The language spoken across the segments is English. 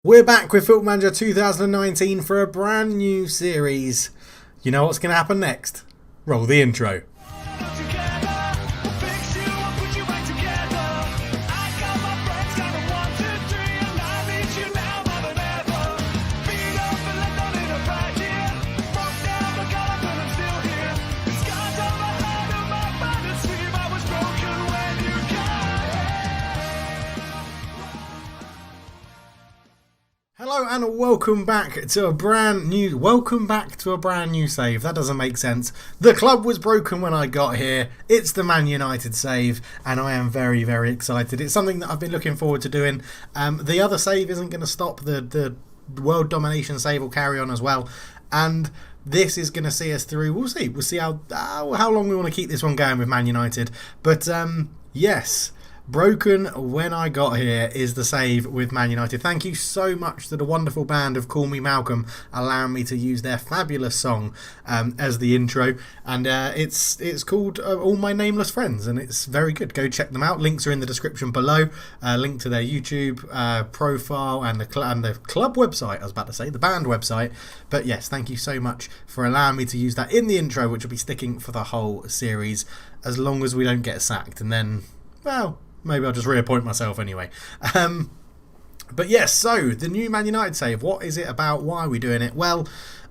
We're back with Football Manager 2019 for a brand new series. You know what's going to happen next? Roll the intro. Hello and welcome back to a brand new save. That doesn't make sense. The club was broken when I got here. It's the Man United save and I am very, very excited. It's something that I've been looking forward to doing. The other save isn't going to stop. The world domination save will carry on as well. And this is going to see us through. We'll see how long we want to keep this one going with Man United. But yes. Broken when I got here is the save with Man United. Thank you so much to the wonderful band of Call Me Malcolm allowing me to use their fabulous song as the intro, and it's called All My Nameless Friends, and it's very good. Go check them out. Links are in the description below. Link to their YouTube profile and the club website. I was about to say the band website, but yes, thank you so much for allowing me to use that in the intro, which will be sticking for the whole series as long as we don't get sacked, and then, well, maybe I'll just reappoint myself anyway. But yes, so the new Man United save. What is it about? Why are we doing it? Well,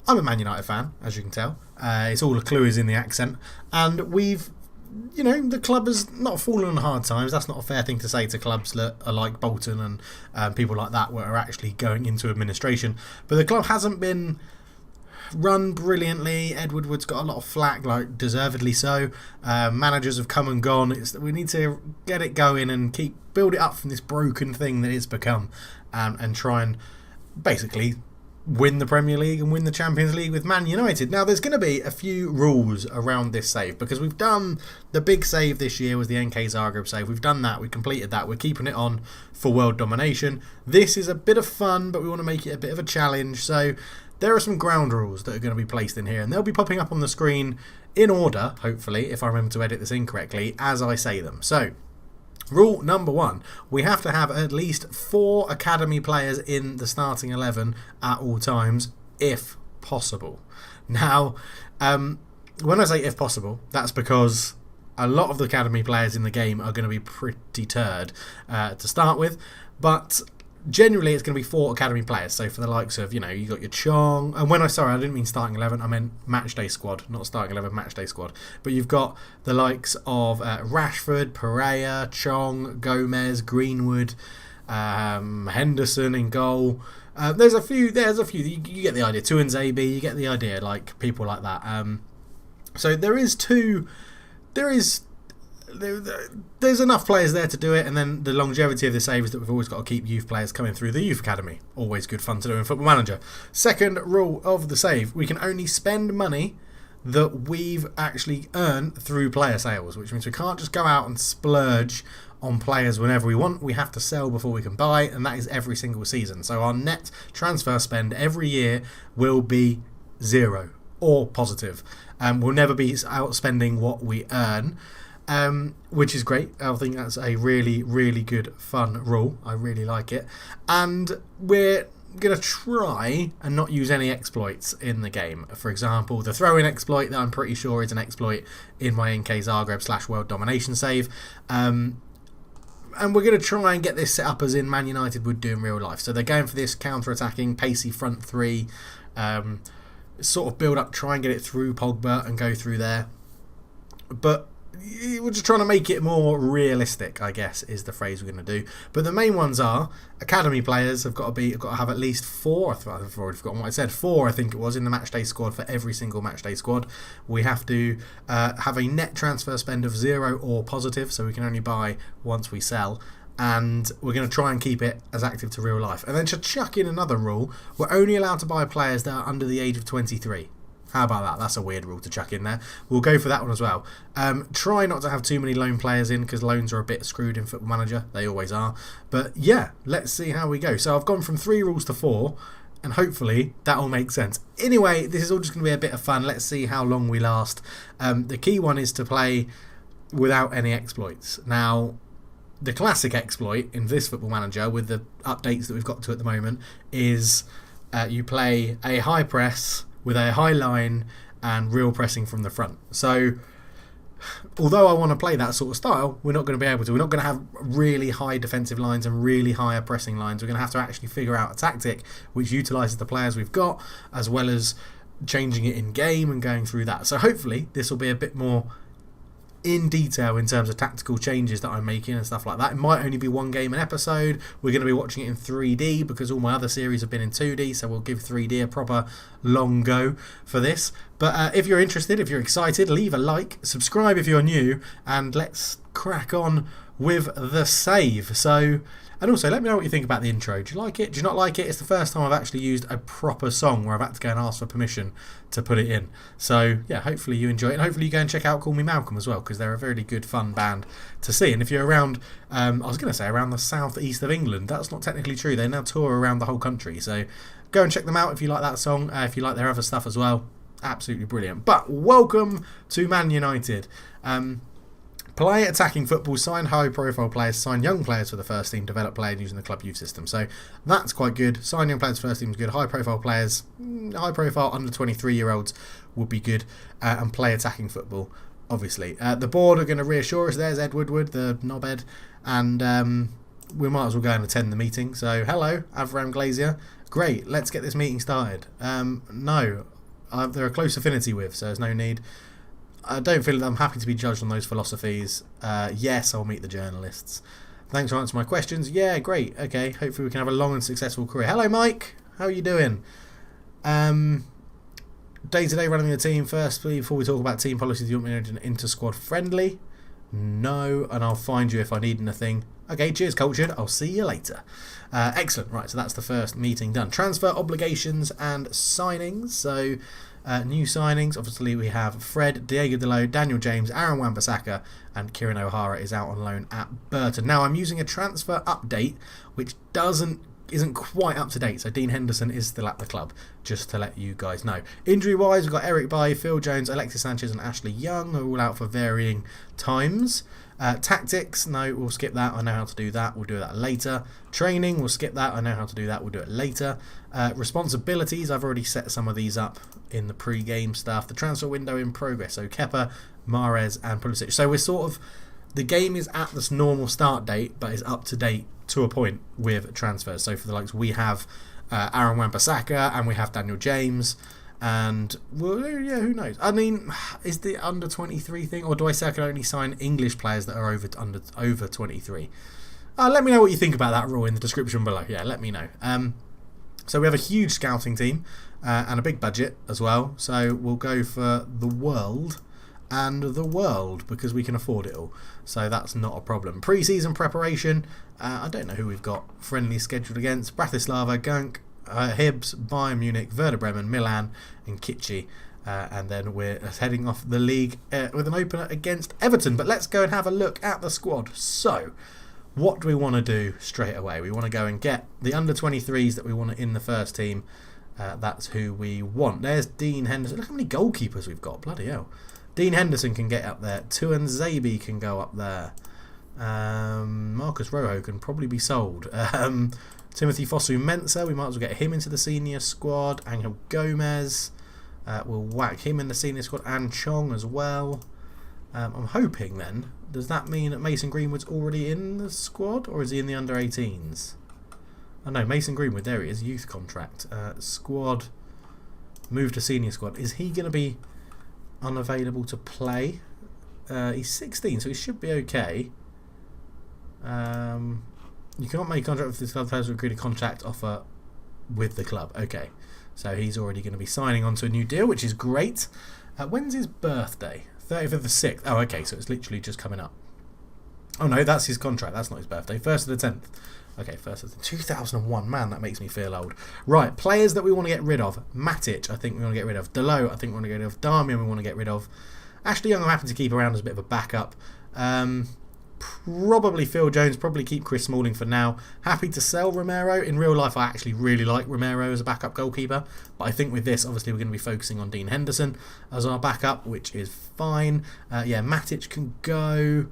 I'm a Man United fan, as you can tell. It's all a clue is in the accent. And the club has not fallen on hard times. That's not a fair thing to say to clubs that are like Bolton and people like that where are actually going into administration. But the club hasn't been run brilliantly. Ed Woodward's got a lot of flack, like deservedly so. Managers have come and gone. We need to get it going and build it up from this broken thing that it's become, and try and basically win the Premier League and win the Champions League with Man United. Now, there's going to be a few rules around this save because we've done the big save this year was the NK Zagreb save. We've done that. We completed that. We're keeping it on for world domination. This is a bit of fun, but we want to make it a bit of a challenge. So there are some ground rules that are going to be placed in here, and they'll be popping up on the screen in order, hopefully, if I remember to edit this incorrectly, as I say them. So, rule number 1, we have to have at least 4 academy players in the starting 11 at all times, if possible. Now, when I say if possible, that's because a lot of the academy players in the game are going to be pretty turd to start with, but generally it's going to be 4 academy players. So for the likes of, you got your Chong, and I didn't mean starting 11, I meant matchday squad, not starting 11, matchday squad. But you've got the likes of Rashford, Pereira, Chong, Gomez, Greenwood, Henderson in goal. There's a few, you get the idea. Tuanzebe, you get the idea, like people like that. So there's enough players there to do it, and then the longevity of the save is that we've always got to keep youth players coming through the youth academy. Always good fun to do in Football Manager. Second rule of the save, we can only spend money that we've actually earned through player sales, which means we can't just go out and splurge on players whenever we want. We have to sell before we can buy, and that is every single season. So our net transfer spend every year will be 0 or positive. We'll never be outspending what we earn. Which is great. I think that's a really, really good, fun rule. I really like it. And we're going to try and not use any exploits in the game. For example, the throw-in exploit that I'm pretty sure is an exploit in my NK Zagreb / World Domination save. And we're going to try and get this set up as in Man United would do in real life. So they're going for this counter-attacking, pacey front 3, sort of build up, try and get it through Pogba and go through there. But we're just trying to make it more realistic, I guess, is the phrase we're going to do. But the main ones are academy players have got to have at least 4. I've already forgotten what I said. 4, I think it was, in the matchday squad for every single matchday squad. We have to have a net transfer spend of 0 or positive, so we can only buy once we sell. And we're going to try and keep it as active to real life. And then to chuck in another rule, we're only allowed to buy players that are under the age of 23. How about that? That's a weird rule to chuck in there. We'll go for that one as well. Try not to have too many loan players in because loans are a bit screwed in Football Manager. They always are. But yeah, let's see how we go. So I've gone from 3 rules to 4, and hopefully that all makes sense. Anyway, this is all just going to be a bit of fun. Let's see how long we last. The key one is to play without any exploits. Now, the classic exploit in this Football Manager, with the updates that we've got to at the moment, is you play a high press with a high line and real pressing from the front. So although I want to play that sort of style, we're not going to be able to. We're not going to have really high defensive lines and really higher pressing lines. We're going to have to actually figure out a tactic which utilises the players we've got, as well as changing it in game and going through that. So hopefully this will be a bit more in detail in terms of tactical changes that I'm making and stuff like that. It might only be one game an episode. We're going to be watching it in 3D because all my other series have been in 2D, so we'll give 3D a proper long go for this. But if you're interested, if you're excited, leave a like, subscribe if you're new, and let's crack on with the save. So, and also let me know what you think about the intro. Do you like it? Do you not like it? It's the first time I've actually used a proper song where I've had to go and ask for permission to put it in. So yeah, hopefully you enjoy it, and hopefully you go and check out Call Me Malcolm as well, because they're a very good fun band to see. And if you're around, I was going to say around the southeast of England, that's not technically true. They now tour around the whole country, so go and check them out if you like that song, if you like their other stuff as well. Absolutely brilliant. But welcome to Man United. Play attacking football, sign high-profile players, sign young players for the first team, develop players using the club youth system. So that's quite good. Sign young players for the first team is good. High-profile players, high-profile under 23-year-olds would be good. And play attacking football, obviously. The board are going to reassure us. There's Ed Woodward, the knobhead. And we might as well go and attend the meeting. So hello, Avram Glazier. Great, let's get this meeting started. No, they're a close affinity with, so there's no need. I don't feel that I'm happy to be judged on those philosophies. Yes, I'll meet the journalists. Thanks for answering my questions. Yeah, great. Okay, hopefully we can have a long and successful career. Hello, Mike. How are you doing? Day-to-day running the team. Firstly, before we talk about team policies, do you want me to do an inter-squad friendly? No, and I'll find you if I need anything. Okay, cheers, Cultured. I'll see you later. Excellent. Right, so that's the first meeting done. Transfer obligations and signings. So new signings, obviously we have Fred, Diego Delo, Daniel James, Aaron Wan-Bissaka, and Kieran O'Hara is out on loan at Burton. Now I'm using a transfer update which isn't quite up to date, so Dean Henderson is still at the club, just to let you guys know. Injury wise, we've got Eric Bailly, Phil Jones, Alexis Sanchez and Ashley Young are all out for varying times. Tactics, no, we'll skip that. I know how to do that. We'll do that later. Training, we'll skip that. I know how to do that. We'll do it later. Responsibilities, I've already set some of these up in the pre-game stuff. The transfer window in progress. So Kepa, Mahrez and Pulisic. So we're sort of, the game is at this normal start date, but is up to date to a point with transfers. So for the likes, we have Aaron Wan-Bissaka and we have Daniel James. And, well, yeah, who knows? I mean, is the under 23 thing, or do I say I can only sign English players that are over 23? Let me know what you think about that rule in the description below. Yeah, let me know. So we have a huge scouting team and a big budget as well. So we'll go for the world and the world because we can afford it all. So that's not a problem. Pre-season preparation. I don't know who we've got friendly scheduled against. Bratislava, Gunk, Hibs, Bayern Munich, Werder Bremen, Milan and Kitchi, and then we're heading off the league with an opener against Everton. But let's go and have a look at the squad. So what do we want to do straight away? We want to go and get the under 23s that we want in the first team. That's who we want. There's Dean Henderson. Look how many goalkeepers we've got. Bloody hell. Dean Henderson can get up there. Tuan Zabi can go up there. Marcus Rojo can probably be sold. Timothy Fosu-Mensah, we might as well get him into the senior squad. Angel Gomez, we'll whack him in the senior squad, and Chong as well. I'm hoping then, does that mean that Mason Greenwood's already in the squad, or is he in the under 18s? Oh no, Mason Greenwood, there he is, youth contract. Squad, move to senior squad. Is he going to be unavailable to play? He's 16, so he should be okay. You can't make contact with this club players who agreed a contract offer with the club. Okay, so he's already going to be signing on to a new deal, which is great. When's his birthday? 30th of the 6th. Oh, okay, so it's literally just coming up. Oh no, that's his contract. That's not his birthday. 1st of the 10th. Okay, 1st of the 2001. Man, that makes me feel old. Right, players that we want to get rid of. Matic, I think we want to get rid of. Delo, I think we want to get rid of. Darmian, we want to get rid of. Ashley Young, I'm happy to keep around as a bit of a backup. Probably Phil Jones, probably keep Chris Smalling for now. Happy to sell Romero. In real life, I actually really like Romero as a backup goalkeeper. But I think with this, obviously, we're going to be focusing on Dean Henderson as our backup, which is fine. Yeah, Matic can go.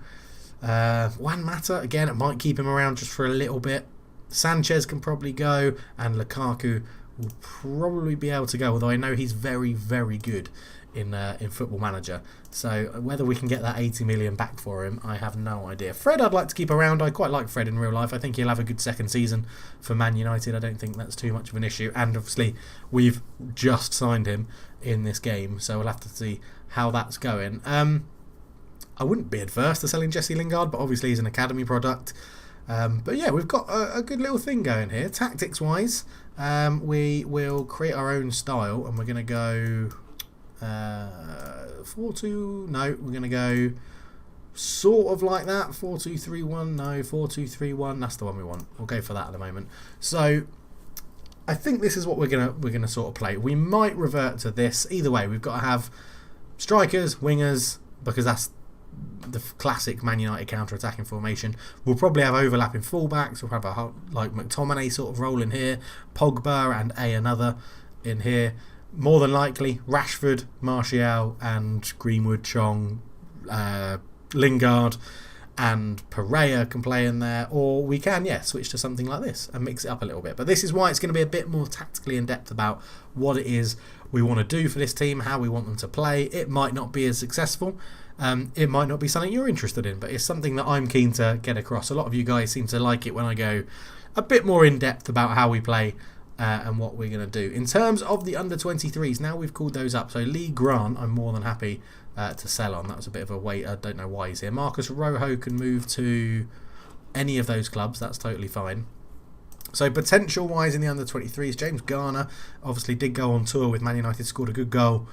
Juan Mata, again, it might keep him around just for a little bit. Sanchez can probably go, and Lukaku will probably be able to go, although I know he's very, very good in Football Manager. So whether we can get that 80 million back for him, I have no idea. Fred I'd like to keep around. I quite like Fred in real life. I think he'll have a good second season for Man United. I don't think that's too much of an issue. And obviously we've just signed him in this game, so we'll have to see how that's going. I wouldn't be adverse to selling Jesse Lingard, but obviously he's an academy product. But yeah, we've got a good little thing going here. Tactics-wise, we will create our own style, and we're going to go 4-2. No, we're going to go sort of like that. 4-2-3-1. No, 4-2-3-1. That's the one we want. We'll go for that at the moment. So I think this is what we're gonna sort of play. We might revert to this. Either way, we've got to have strikers, wingers, because that's the classic Man United counter-attacking formation. We'll probably have overlapping fullbacks. We'll have a like McTominay sort of role in here, Pogba and another in here. More than likely, Rashford, Martial, and Greenwood, Chong, Lingard, and Pereira can play in there. Or we can, switch to something like this and mix it up a little bit. But this is why it's going to be a bit more tactically in depth about what it is we want to do for this team, how we want them to play. It might not be as successful. It might not be something you're interested in, but it's something that I'm keen to get across. A lot of you guys seem to like it when I go a bit more in depth about how we play and what we're going to do. In terms of the under-23s, now we've called those up. So Lee Grant, I'm more than happy to sell on. That was a bit of a wait. I don't know why he's here. Marcus Rojo can move to any of those clubs. That's totally fine. So potential-wise in the under-23s, James Garner obviously did go on tour with Man United, scored a good goal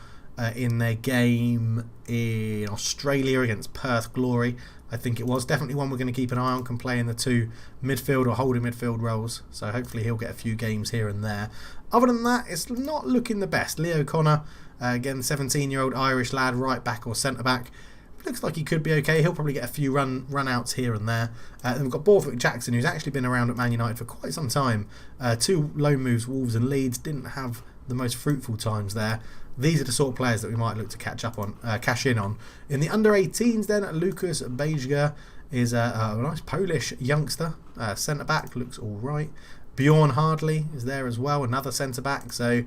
in their game in Australia against Perth Glory. I think it was definitely one we're going to keep an eye on. Can play in the two midfield or holding midfield roles, so hopefully he'll get a few games here and there. Other than that, it's not looking the best. Leo Connor, again, 17-year-old Irish lad, right back or centre back. Looks like he could be okay. He'll probably get a few run outs here and there. Then we've got Borthwick Jackson, who's actually been around at Man United for quite some time. Two loan moves, Wolves and Leeds, didn't have the most fruitful times there. These are the sort of players that we might look to cash in on. In the under-18s then, Lucas Bejga is a nice Polish youngster. Centre-back, looks all right. Bjorn Hardley is there as well, another centre-back. So,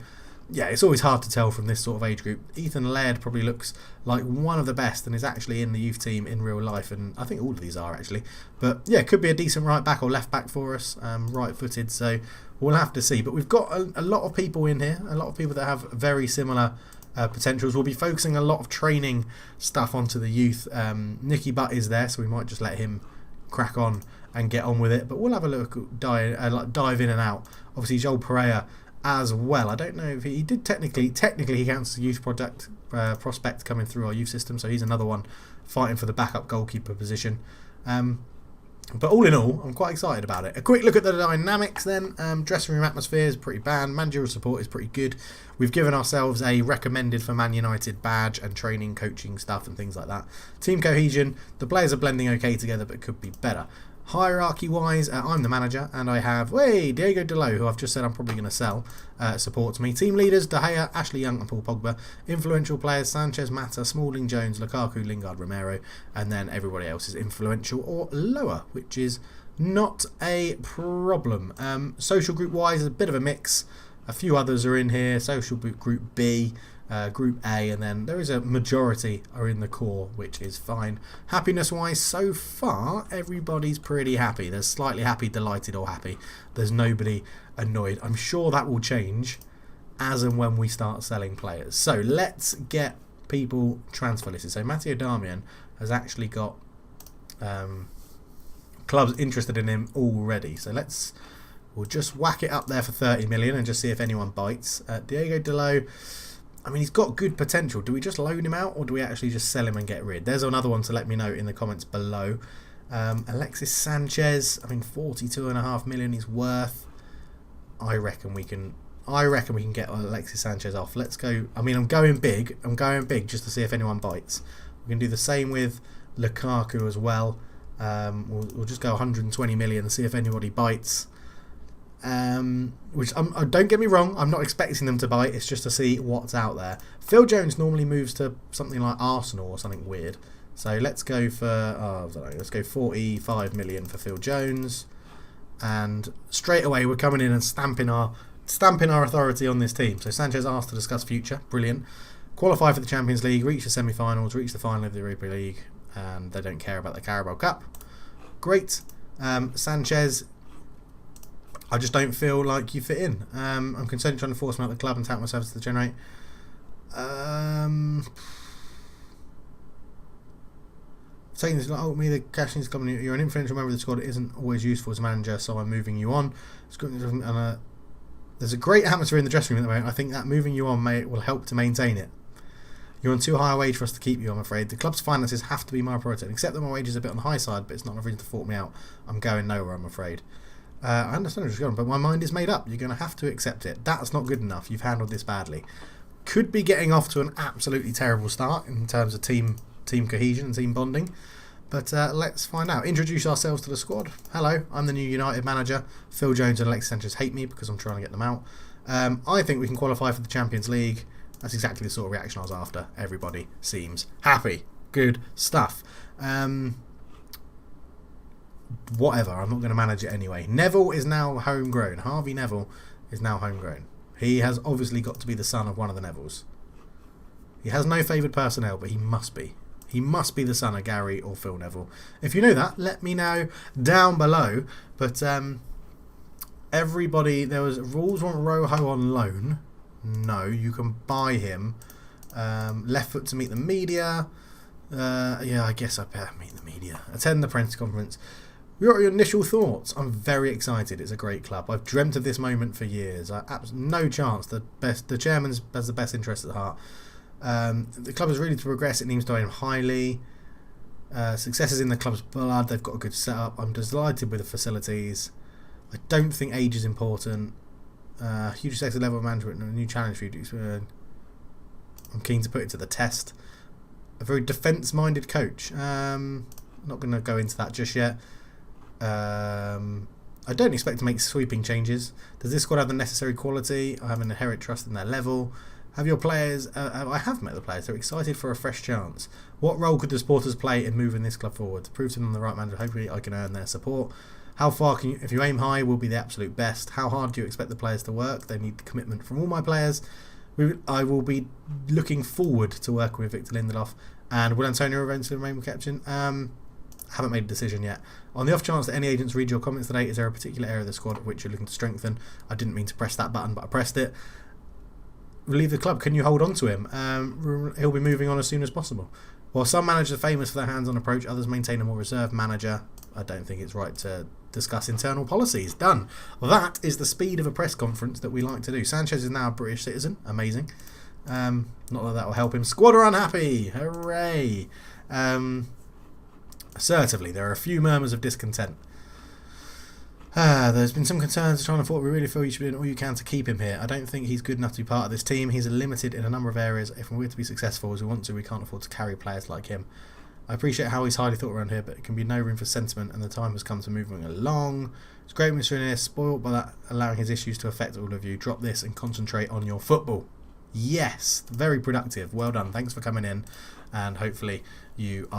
yeah, it's always hard to tell from this sort of age group. Ethan Laird probably looks like one of the best and is actually in the youth team in real life. And I think all of these are actually. But, yeah, could be a decent right-back or left-back for us, right-footed. So we'll have to see. But we've got a lot of people in here, a lot of people that have very similar potentials. We'll be focusing a lot of training stuff onto the youth. Nicky Butt is there, so we might just let him crack on and get on with it. But we'll have a look, dive in and out. Obviously, Joel Pereira as well. I don't know if he did technically he counts as a youth prospect coming through our youth system, so he's another one fighting for the backup goalkeeper position. But all in all, I'm quite excited about it. A quick look at the dynamics then. Dressing room atmosphere is pretty bad. Managerial support is pretty good. We've given ourselves a recommended for Man United badge and training, coaching stuff and things like that. Team cohesion, the players are blending okay together but could be better. Hierarchy-wise, I'm the manager and I have Diego Dalot, who I've just said I'm probably going to sell, supports me. Team leaders, De Gea, Ashley Young and Paul Pogba. Influential players, Sanchez, Mata, Smalling, Jones, Lukaku, Lingard, Romero. And then everybody else is influential or lower, which is not a problem. Social group-wise, a bit of a mix. A few others are in here. Social group B, Group A, and then there is a majority are in the core, which is fine. Happiness-wise, so far, everybody's pretty happy. There's slightly happy, delighted, or happy. There's nobody annoyed. I'm sure that will change as and when we start selling players. So let's get people transfer listed. So Matteo Darmian has actually got clubs interested in him already. So we'll just whack it up there for 30 million and just see if anyone bites. Diego Dalot, I mean, he's got good potential. Do we just loan him out or do we actually just sell him and get rid? There's another one to let me know in the comments below. Alexis Sanchez, I mean, 42.5 million he's worth. I reckon we can get Alexis Sanchez off. Let's go. I mean, I'm going big just to see if anyone bites. We can do the same with Lukaku as well. We'll just go 120 million and see if anybody bites. Which don't get me wrong, I'm not expecting them to bite. It's just to see what's out there. Phil Jones normally moves to something like Arsenal or something weird, So let's go for, I don't know, let's go 45 million for Phil Jones. And straight away we're coming in and stamping our authority on this team. So Sanchez asked to discuss future. Brilliant. Qualify for the Champions League, reach the semi-finals, reach the final of the Europa League, and they don't care about the Carabao Cup. Great. Sanchez, I just don't feel like you fit in. I'm concerned trying to force him out of the club and tap myself to the generate. Saying this, like, me, the cash needs to come in. You're an influential member of the squad. It isn't always useful as a manager, so I'm moving you on. There's a great atmosphere in the dressing room at the moment. I think that moving you on will help to maintain it. You're on too high a wage for us to keep you, I'm afraid. The club's finances have to be my priority. Except that my wage is a bit on the high side, but it's not enough reason to fault me out. I'm going nowhere, I'm afraid. I understand where you're going, but my mind is made up. You're going to have to accept it. That's not good enough. You've handled this badly. Could be getting off to an absolutely terrible start in terms of team cohesion and team bonding. But let's find out. Introduce ourselves to the squad. Hello, I'm the new United manager. Phil Jones and Alexis Sanchez hate me because I'm trying to get them out. I think we can qualify for the Champions League. That's exactly the sort of reaction I was after. Everybody seems happy. Good stuff. Whatever, I'm not going to manage it anyway. Neville is now homegrown. Harvey Neville is now homegrown. He has obviously got to be the son of one of the Nevilles. He has no favoured personnel, but he must be. He must be the son of Gary or Phil Neville. If you know that, let me know down below. But everybody, there was rules on Rojo on loan. No, you can buy him. Left foot to meet the media. Yeah, I guess I better meet the media. Attend the press conference. What are your initial thoughts? I'm very excited. It's a great club. I've dreamt of this moment for years. No chance. The chairman has the best interest at heart. The club is ready to progress. It needs to aim highly. Success is in the club's blood. They've got a good setup. I'm delighted with the facilities. I don't think age is important. Huge success level of management and a new challenge for you. I'm keen to put it to the test. A very defence-minded coach. Not going to go into that just yet. I don't expect to make sweeping changes. Does this squad have the necessary quality? I have an inherent trust in their level. Have your players... I have met the players. They're excited for a fresh chance. What role could the supporters play in moving this club forward? To prove to them the right manager, hopefully I can earn their support. How far can you... If you aim high, we'll be the absolute best. How hard do you expect the players to work? They need commitment from all my players. I will be looking forward to working with Victor Lindelof. And will Antonio eventually remain captain? Haven't made a decision yet. On the off chance that any agents read your comments today, is there a particular area of the squad which you're looking to strengthen? I didn't mean to press that button, but I pressed it. Leave the club. Can you hold on to him? He'll be moving on as soon as possible. While some managers are famous for their hands-on approach, others maintain a more reserved manager. I don't think it's right to discuss internal policies. Done. Well, that is the speed of a press conference that we like to do. Sanchez is now a British citizen. Amazing. Not that will help him. Squad are unhappy. Hooray. Assertively, there are a few murmurs of discontent. There's been some concerns trying to thought we really feel you should be doing all you can to keep him here. I don't think he's good enough to be part of this team. He's limited in a number of areas. If we're to be successful as we want to, we can't afford to carry players like him. I appreciate how he's highly thought around here, but it can be no room for sentiment, and the time has come to moving along. It's great Mr. Inier, spoiled by that, allowing his issues to affect all of you. Drop this and concentrate on your football. Yes, very productive. Well done. Thanks for coming in, and hopefully you've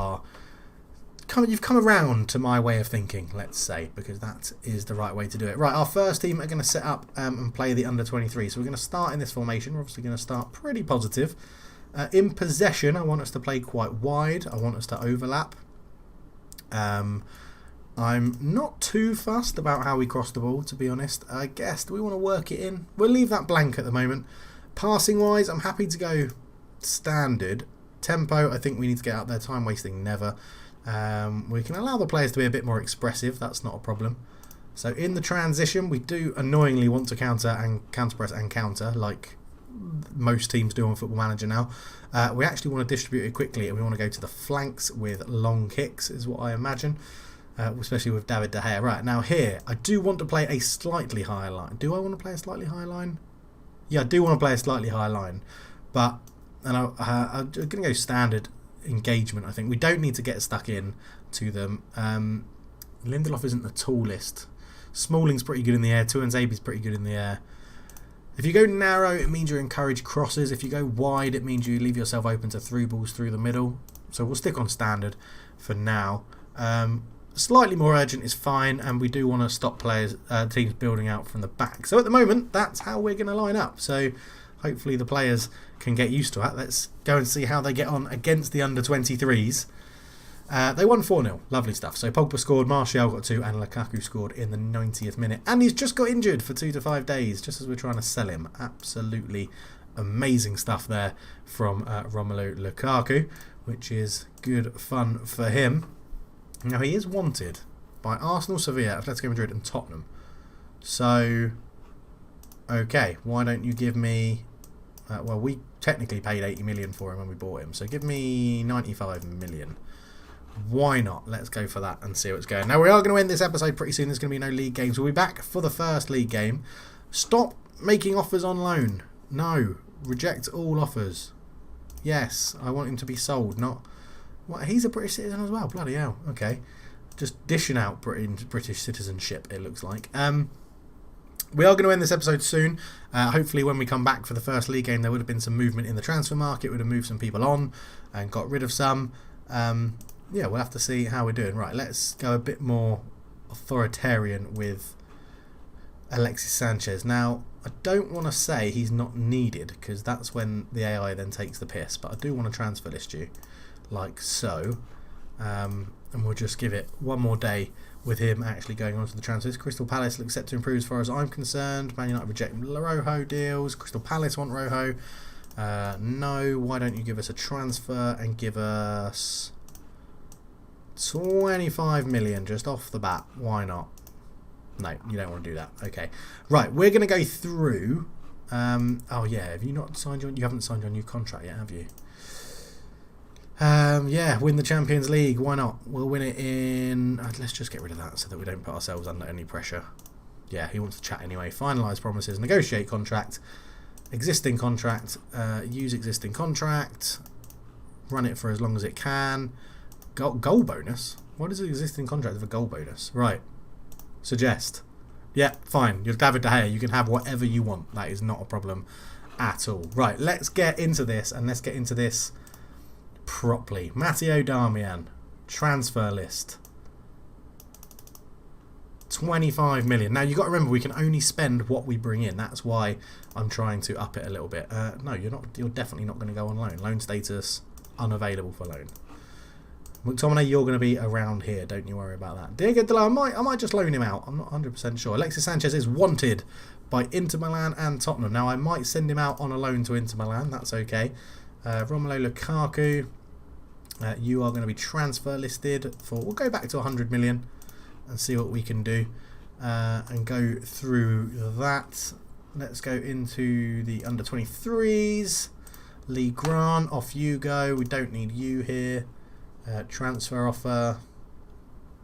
come around to my way of thinking, let's say, because that is the right way to do it. Right, our first team are going to set up and play the under-23. So we're going to start in this formation. We're obviously going to start pretty positive. In possession, I want us to play quite wide. I want us to overlap. I'm not too fussed about how we cross the ball, to be honest. I guess, do we want to work it in? We'll leave that blank at the moment. Passing-wise, I'm happy to go standard. Tempo, I think we need to get out there. Time wasting, never. We can allow the players to be a bit more expressive. That's not a problem. So in the transition, we do annoyingly want to counter-press and counter, like most teams do on Football Manager now. We actually want to distribute it quickly, and we want to go to the flanks with long kicks, is what I imagine. Especially with David De Gea. Right, now here, I do want to play a slightly higher line. Do I want to play a slightly higher line? Yeah, I do want to play a slightly higher line. But I'm going to go standard engagement, I think. We don't need to get stuck in to them. Lindelof isn't the tallest. Smalling's pretty good in the air. Tuanzebe's pretty good in the air. If you go narrow, it means you encourage crosses. If you go wide, it means you leave yourself open to through balls through the middle. So we'll stick on standard for now. Slightly more urgent is fine, and we do want to stop teams building out from the back. So at the moment, that's how we're going to line up. So hopefully the players can get used to that. Let's go and see how they get on against the under-23s. They won 4-0. Lovely stuff. So Pogba scored, Martial got 2, and Lukaku scored in the 90th minute. And he's just got injured for 2 to 5 days, just as we're trying to sell him. Absolutely amazing stuff there from Romelu Lukaku, which is good fun for him. Now, he is wanted by Arsenal, Sevilla, Atletico Madrid and Tottenham. So, okay, why don't you give me... well, we technically paid 80 million for him when we bought him. So give me 95 million. Why not? Let's go for that and see what's going. Now, we are going to end this episode pretty soon. There's going to be no league games. We'll be back for the first league game. Stop making offers on loan. No. Reject all offers. Yes, I want him to be sold, not... What, he's a British citizen as well. Bloody hell. Okay. Just dishing out British citizenship, it looks like. We are going to end this episode soon. Hopefully when we come back for the first league game, there would have been some movement in the transfer market. Would have moved some people on and got rid of some. Yeah, we'll have to see how we're doing. Right, let's go a bit more authoritarian with Alexis Sanchez. Now, I don't want to say he's not needed, because that's when the AI then takes the piss. But I do want to transfer list you, like so. And we'll just give it one more day with him actually going on to the transfers. Crystal Palace look set to improve as far as I'm concerned. Man United reject Rojo deals. Crystal Palace want Rojo. No, why don't you give us a transfer and give us 25 million just off the bat? Why not? No, you don't want to do that. Okay. Right, we're going to go through... oh yeah, have you not signed you haven't signed your new contract yet, have you? Yeah, win the Champions League. Why not? We'll win it in... let's just get rid of that so that we don't put ourselves under any pressure. Yeah, he wants to chat anyway. Finalise promises. Negotiate contract. Existing contract. Use existing contract. Run it for as long as it can. Goal bonus? What is an existing contract with a goal bonus? Right. Suggest. Yeah, fine. You're David De Gea. You can have whatever you want. That is not a problem at all. Right, let's get into this, and let's get into this properly. Matteo Darmian, transfer list, 25 million. Now, you've got to remember, we can only spend what we bring in. That's why I'm trying to up it a little bit. No, you're not. You're definitely not going to go on loan. Loan status unavailable for loan. McTominay, you're going to be around here. Don't you worry about that. Diego Dalot, I might just loan him out. I'm not 100% sure. Alexis Sanchez is wanted by Inter Milan and Tottenham. Now, I might send him out on a loan to Inter Milan. That's okay. Romelu Lukaku, you are going to be transfer listed for... We'll go back to 100 million and see what we can do and go through that. Let's go into the under-23s. Lee Grant, off you go. We don't need you here. Transfer offer,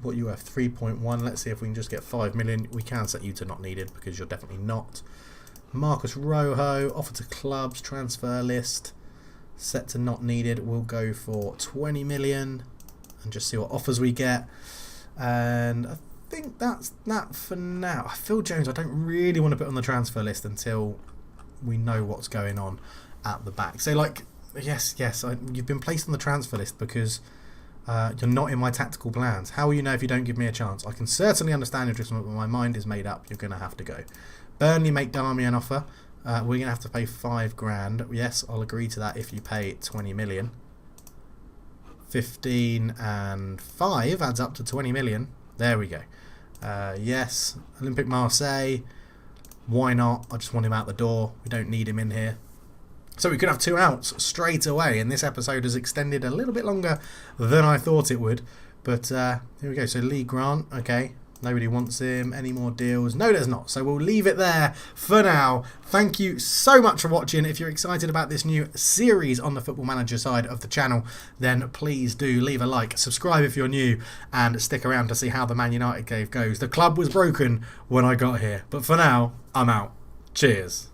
what you have, 3.1. Let's see if we can just get 5 million. We can set you to not needed because you're definitely not. Marcus Rojo, offer to clubs, transfer list, set to not needed. We'll go for 20 million and just see what offers we get. And I think that's that for now. Phil Jones, I don't really want to put on the transfer list until we know what's going on at the back. So, like, yes, you've been placed on the transfer list because you're not in my tactical plans. How will you know if you don't give me a chance? I can certainly understand your drift, but my mind is made up. You're going to have to go. Burnley make Darmian an offer. We're going to have to pay 5 grand. Yes, I'll agree to that if you pay 20 million. 15 and 5 adds up to 20 million. There we go. Yes, Olympique Marseille. Why not? I just want him out the door. We don't need him in here. So we could have 2 outs straight away, and this episode has extended a little bit longer than I thought it would. But here we go. So Lee Grant, okay. Nobody wants him. Any more deals? No, there's not. So we'll leave it there for now. Thank you so much for watching. If you're excited about this new series on the Football Manager side of the channel, then please do leave a like, subscribe if you're new, and stick around to see how the Man United game goes. The club was broken when I got here, but for now, I'm out. Cheers.